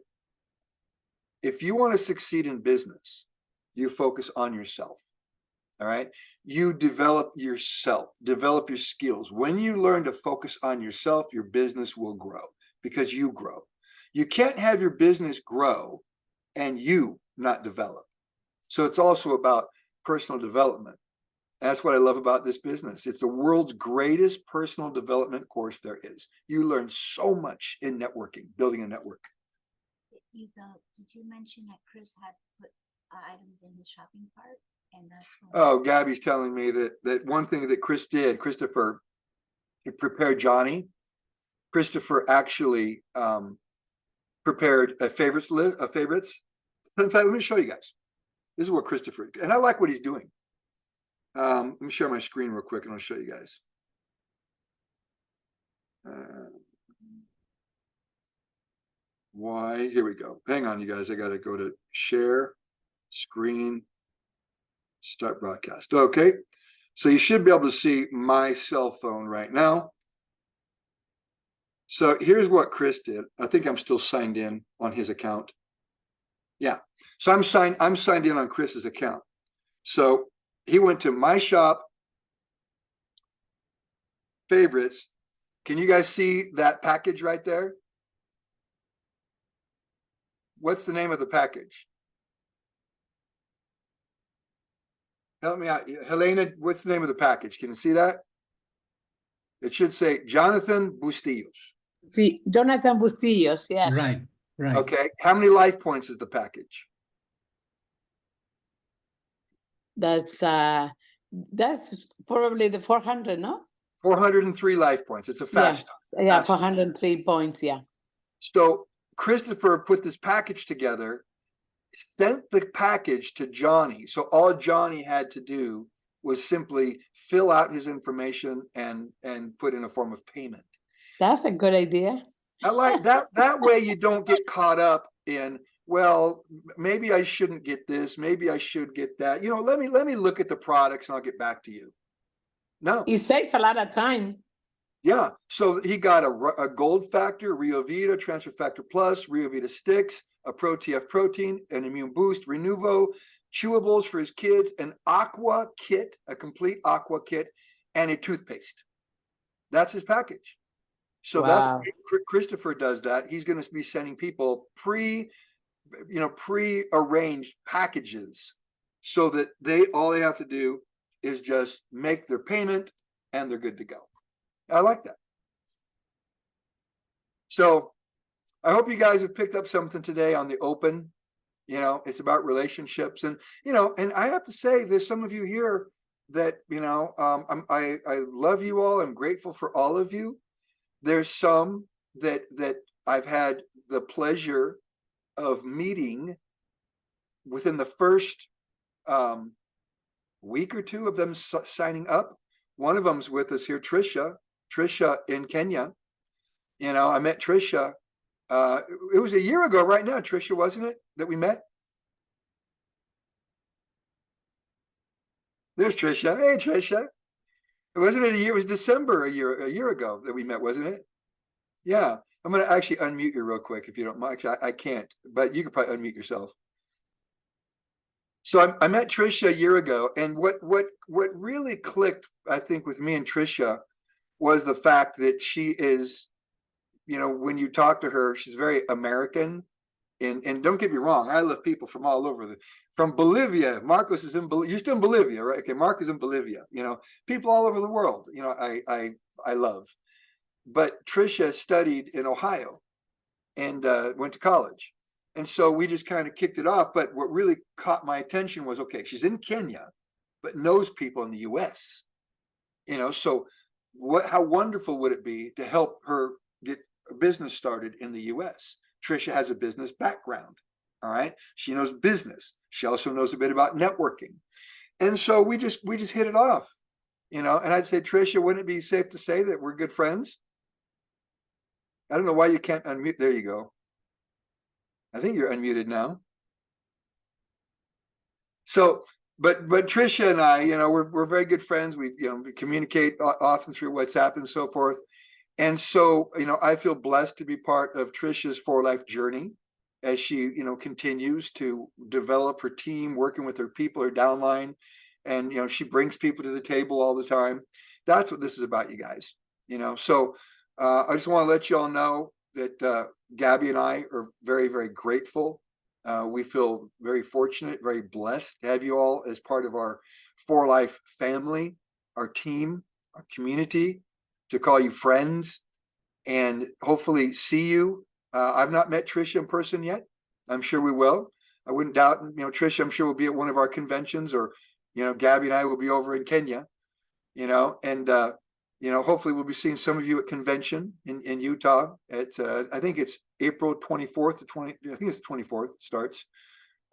if you want to succeed in business, you focus on yourself. All right. You develop yourself, develop your skills. When you learn to focus on yourself, your business will grow because you grow. You can't have your business grow and you not develop. So it's also about personal development. That's what I love about this business. It's the world's greatest personal development course there is. You learn so much in networking, building a network. Did you mention that Chris had put items in his shopping cart? And that's Oh, Gabby's telling me that one thing that Christopher prepared Johnny. Christopher actually prepared a favorites list of favorites. In fact, let me show you guys. This is what Christopher, and I like what he's doing. Let me share my screen real quick and I'll show you guys. Why? Here we go. Hang on, you guys. I got to go to share screen, start broadcast. Okay. So you should be able to see my cell phone right now. So here's what Chris did. I think I'm still signed in on his account. Yeah. So I'm signed in on Chris's account. So he went to my shop favorites. Can you guys see that package right there? What's the name of the package? Help me out. Helena, what's the name of the package? Can you see that? It should say Jonathan Bustillos. Jonathan Bustillos, yes. Right, right. Okay. How many life points is the package? That's probably the 400, no? 403 life points. It's a fast. Yeah, 403 points, yeah. So Christopher put this package together, sent the package to Johnny. So all Johnny had to do was simply fill out his information and put in a form of payment. That's a good idea. I like that. That way you don't get caught up in, well, maybe I shouldn't get this, maybe I should get that. Let me look at the products and I'll get back to you. No. It saves a lot of time. Yeah. So he got a gold factor, Rio Vita, Transfer Factor Plus, Rio Vita Sticks, a Pro TF protein, an immune boost, Renuvo, chewables for his kids, an aqua kit, a complete aqua kit, and a toothpaste. That's his package. So Wow. that's Christopher does that. He's going to be sending people pre-arranged packages so that all they have to do is just make their payment and they're good to go. I like that. So I hope you guys have picked up something today on the open. It's about relationships, and and I have to say, there's some of you here that I love you all. I'm grateful for all of you. There's some that I've had the pleasure of meeting within the first week or two of them signing up. One of them's with us here, Trisha in Kenya. I met Trisha. It was a year ago right now, Trisha, wasn't it, that we met? There's Trisha. Hey, Trisha. Wasn't it a year? It was December a year ago that we met, wasn't it? Yeah. I'm going to actually unmute you real quick if you don't mind. Actually, I can't, but you can probably unmute yourself. So I met Trisha a year ago, and what really clicked, I think, with me and Trisha was the fact that she is, when you talk to her, she's very American. And don't get me wrong, I love people from all over from Bolivia. Marcos is in Bolivia. You're still in Bolivia, right? Okay, Mark is in Bolivia. People all over the world. I love. But Trisha studied in Ohio and went to college, and so we just kind of kicked it off. But what really caught my attention was, okay, she's in Kenya, but knows people in the U.S. So how wonderful would it be to help her get a business started in the U.S.? Trisha has a business background. All right. She knows business. She also knows a bit about networking. And so we just hit it off, and I'd say, Trisha, wouldn't it be safe to say that we're good friends? I don't know why you can't unmute. There you go. I think you're unmuted now. So, but Trisha and I, we're very good friends. We communicate often through WhatsApp and so forth. And so, I feel blessed to be part of Trisha's For Life journey as she, continues to develop her team, working with her people, her downline. And, she brings people to the table all the time. That's what this is about, you guys. So I just want to let you all know that Gabby and I are very, very grateful. We feel very fortunate, very blessed to have you all as part of our For Life family, our team, our community, to call you friends, and hopefully see you. I've not met Trisha in person yet. I'm sure we will. I wouldn't doubt, Trisha, I'm sure will be at one of our conventions, or, Gabby and I will be over in Kenya, and, hopefully we'll be seeing some of you at convention in Utah at, I think it's April 24th to I think it's the 24th it starts.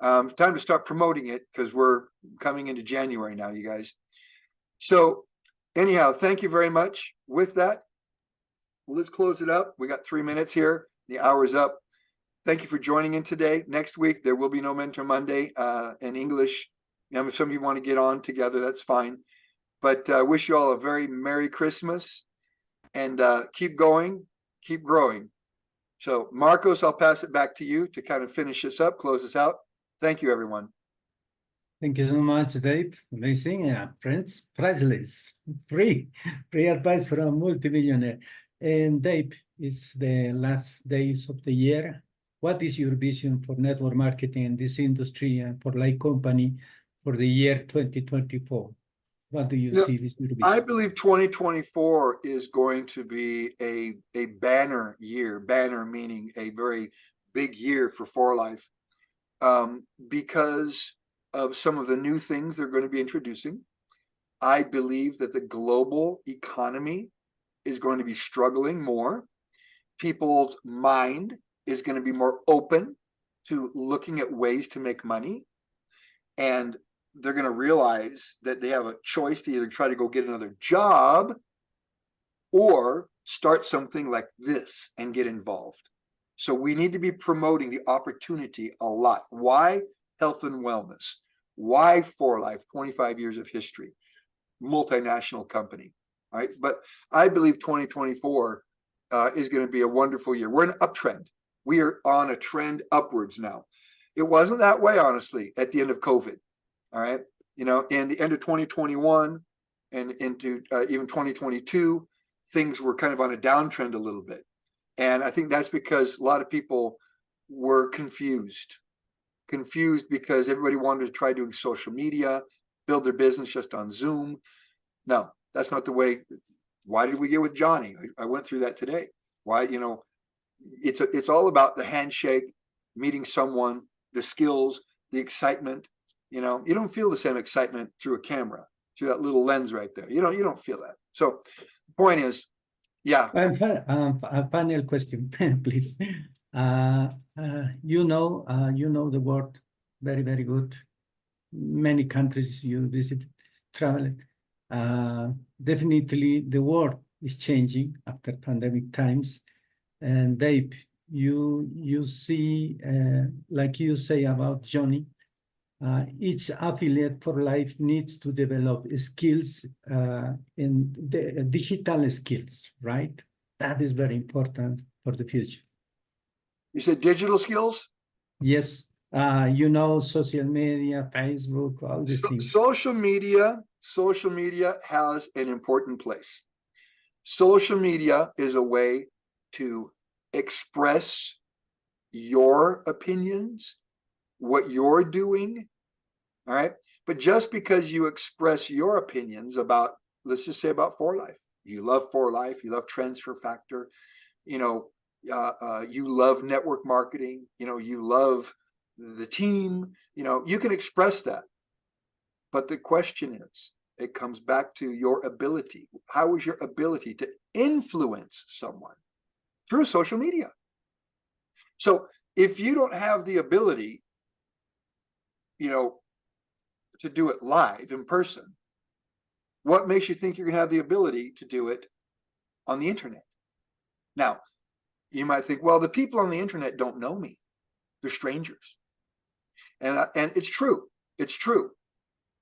Time to start promoting it because we're coming into January now, you guys. So anyhow, thank you very much. With that, let's close it up. We got 3 minutes here. The hour's up. Thank you for joining in today. Next week, there will be no Mentor Monday in English. If some of you want to get on together, that's fine. But I wish you all a very Merry Christmas, and keep going, keep growing. So Marcos, I'll pass it back to you to kind of finish this up, close this out. Thank you, everyone. Thank you so much, Dave. Amazing, friends. Priceless, free advice from a multimillionaire. And Dave, it's the last days of the year. What is your vision for network marketing in this industry and for Light Company for the year 2024? What do you see as your vision? I believe 2024 is going to be a banner year, banner meaning a very big year for Life, because of some of the new things they're going to be introducing. I believe that the global economy is going to be struggling more. People's mind is going to be more open to looking at ways to make money. And they're going to realize that they have a choice to either try to go get another job or start something like this and get involved. So we need to be promoting the opportunity a lot. Why health and wellness? Why For Life? 25 years of history, multinational company. All right. But I believe 2024 is going to be a wonderful year. We're in an uptrend. We are on a trend upwards now. It wasn't that way, honestly, at the end of COVID. All right. In the end of 2021 and into even 2022, things were kind of on a downtrend a little bit. And I think that's because a lot of people were confused because everybody wanted to try doing social media, build their business just on Zoom. No, that's not the way. Why did we get with Johnny? I went through that today. Why, it's all about the handshake, meeting someone, the skills, the excitement. You don't feel the same excitement through a camera, through that little lens right there. You don't feel that. So the point is, yeah. A final question, please. You know the world very, very good. Many countries you visited, traveled. Definitely the world is changing after pandemic times. And Dave, you see, like you say about Johnny, each affiliate For Life needs to develop skills in the digital skills, right? That is very important for the future. You said digital skills? Yes. Social media, Facebook, all these things. Social media has an important place. Social media is a way to express your opinions, what you're doing. All right. But just because you express your opinions about, let's just say about For Life, you love For Life, you love Transfer Factor, you love network marketing, you love the team, you can express that. But the question is, it comes back to your ability. How is your ability to influence someone through social media? So if you don't have the ability, to do it live in person, what makes you think you're going to have the ability to do it on the internet? Now, You might think, well, the people on the internet don't know me. They're strangers. And it's true. It's true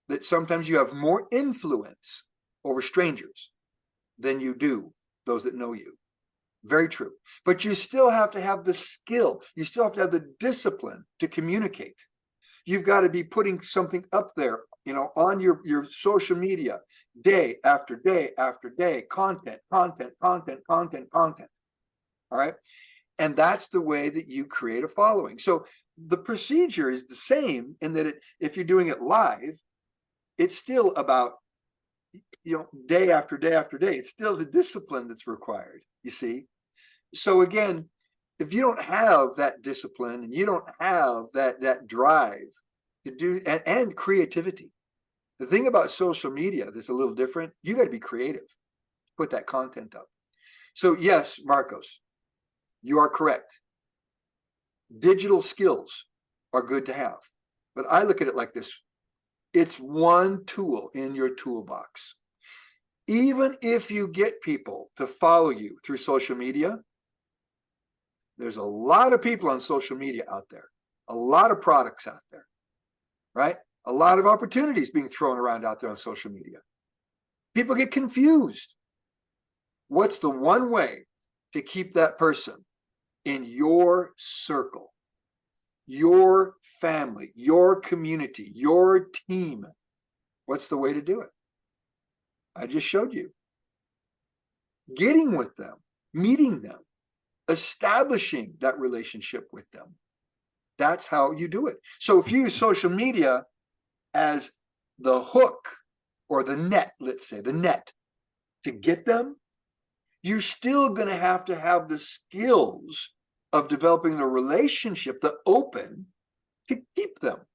that sometimes you have more influence over strangers than you do those that know you. Very true. But you still have to have the skill. You still have to have the discipline to communicate. You've got to be putting something up there, on your social media, day after day after day, content. All right. And that's the way that you create a following. So the procedure is the same in that if you're doing it live, it's still about, day after day after day. It's still the discipline that's required, you see. So again, if you don't have that discipline and you don't have that drive to do and creativity, the thing about social media that's a little different, you got to be creative, put that content up. So yes, Marcos, you are correct. Digital skills are good to have, but I look at it like this. It's one tool in your toolbox. Even if you get people to follow you through social media, there's a lot of people on social media out there, a lot of products out there, right? A lot of opportunities being thrown around out there on social media. People get confused. What's the one way to keep that person in your circle, your family, your community, your team? What's the way to do it? I just showed you. Getting with them, meeting them, establishing that relationship with them. That's how you do it. So if you use social media as the hook or the net, let's say the net to get them, you're still going to have the skills of developing the relationship, the open, to keep them.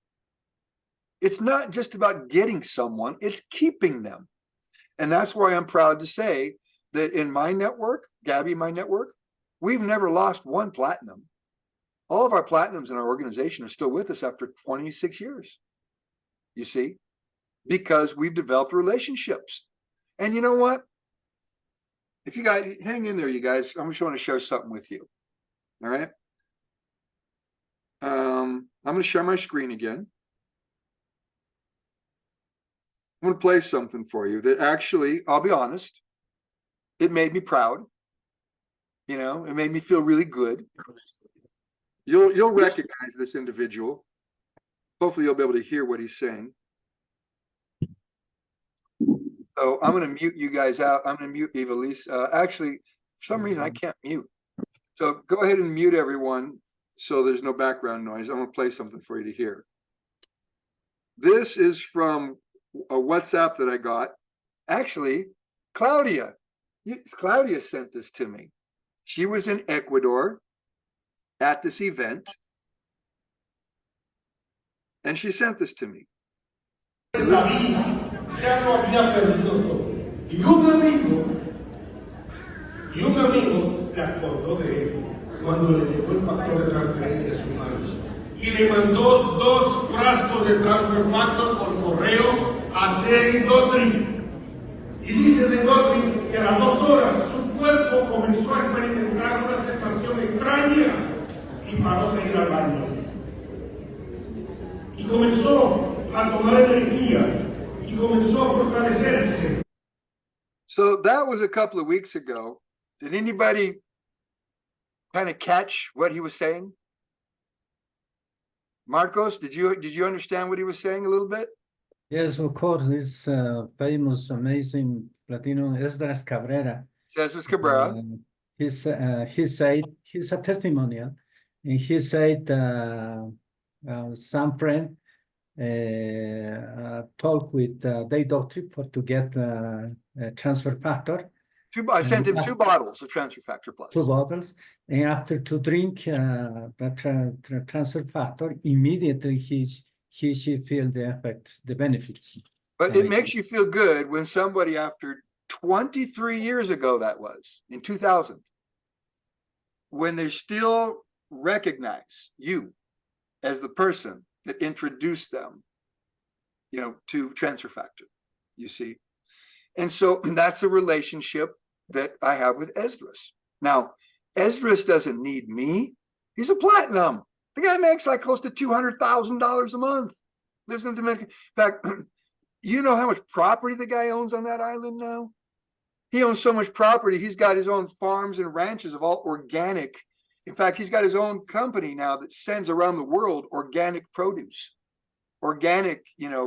It's not just about getting someone, it's keeping them. And that's why I'm proud to say that in my network, Gabby, my network, we've never lost one platinum. All of our platinums in our organization are still with us after 26 years. You see, because we've developed relationships. And you know what? If you guys hang in there, you guys, I'm just want to share something with you. All right. I'm going to share my screen again. I'm going to play something for you that actually, I'll be honest, it made me proud. It made me feel really good. You'll recognize this individual. Hopefully you'll be able to hear what he's saying. So I'm going to mute you guys out. I'm going to mute Evilise. Actually, for some reason I can't mute. So go ahead and mute everyone so there's no background noise. I'm going to play something for you to hear. This is from a WhatsApp that I got. Actually, Claudia sent this to me. She was in Ecuador at this event, and she sent this to me. Ya lo había perdido todo. Y un amigo se acordó de él cuando le llegó el factor de transferencia a su mano y le mandó 2 frascos de transfer factor por correo a Daughtrey. Y dice de Daughtrey que a las 2 horas su cuerpo comenzó a experimentar una sensación extraña y paró de ir al baño. Y comenzó a tomar energía. So that was a couple of weeks ago. Did anybody kind of catch what he was saying? Marcos, did you understand what he was saying a little bit? Yes, of course. This famous, amazing Latino Esdras Cabrera. Esdras Cabrera. He said, he's a testimonial, and he said some friend talk with Daughtrey to get a transfer factor. I sent him 2 bottles of transfer factor plus. 2 bottles, and after to drink the transfer factor, immediately she feel the effects, the benefits. But it makes you feel good when somebody after 23 years ago, that was in 2000, when they still recognize you as the person that introduced them, to transfer factor, you see. And so that's a relationship that I have with Esdras. Now, Esdras doesn't need me. He's a platinum. The guy makes like close to $200,000 a month. Lives in Dominican. In fact, you know how much property the guy owns on that island now? He owns so much property. He's got his own farms and ranches of all organic. In fact, he's got his own company now that sends around the world organic produce, organic,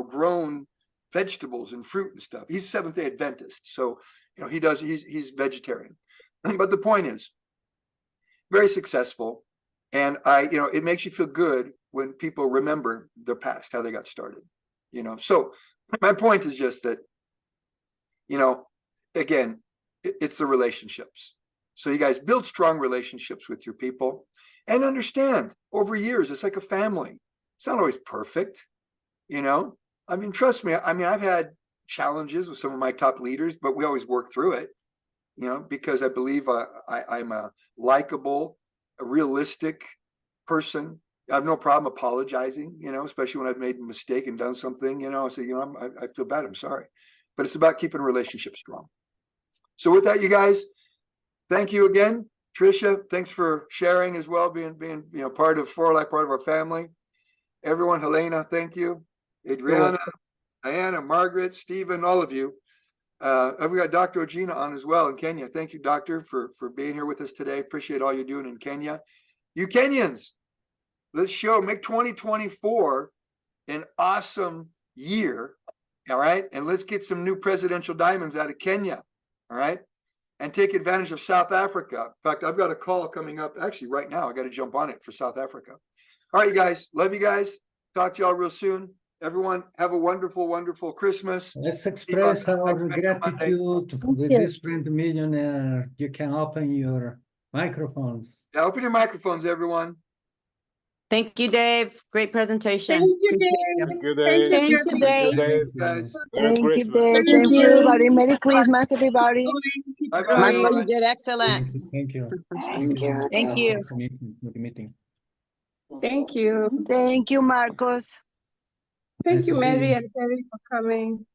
grown vegetables and fruit and stuff. He's Seventh-day Adventist. So, he's vegetarian. But the point is, very successful. And it makes you feel good when people remember their past, how they got started, So my point is just that, again, it's the relationships. So you guys build strong relationships with your people and understand over years, it's like a family. It's not always perfect, I mean, trust me. I mean, I've had challenges with some of my top leaders, but we always work through it, because I believe I'm a likable, a realistic person. I have no problem apologizing, especially when I've made a mistake and done something, I say, I feel bad. I'm sorry, but it's about keeping a relationship strong. So with that, you guys, thank you again. Tricia, thanks for sharing as well, being part of For Life, part of our family. Everyone, Helena, thank you. Adriana, Diana, Margaret, Stephen, all of you. I've got Dr. Ojina on as well in Kenya. Thank you, Doctor, for being here with us today. Appreciate all you're doing in Kenya. You Kenyans, let's make 2024 an awesome year. All right. And let's get some new presidential diamonds out of Kenya. All right. And take advantage of South Africa. In fact, I've got a call coming up actually right now. I got to jump on it for South Africa. All right, you guys. Love you guys. Talk to y'all real soon. Everyone, have a wonderful, wonderful Christmas. Let's express our gratitude with this friend millionaire. You can open your microphones. Yeah, open your microphones, everyone. Thank you, Dave. Great presentation. Thank you, Appreciate you. Dave. Thank you, Thank Dave. you, Guys. Merry Thank you, Christmas. Dave. Thank Thank you, you. everybody. Merry Christmas, everybody. Bye-bye. Marco, you did excellent. Thank you. Thank you. Thank you. For the meeting. Thank you. Thank you, Marcos. Thank Nice you, to see Mary you. and Terry, for coming.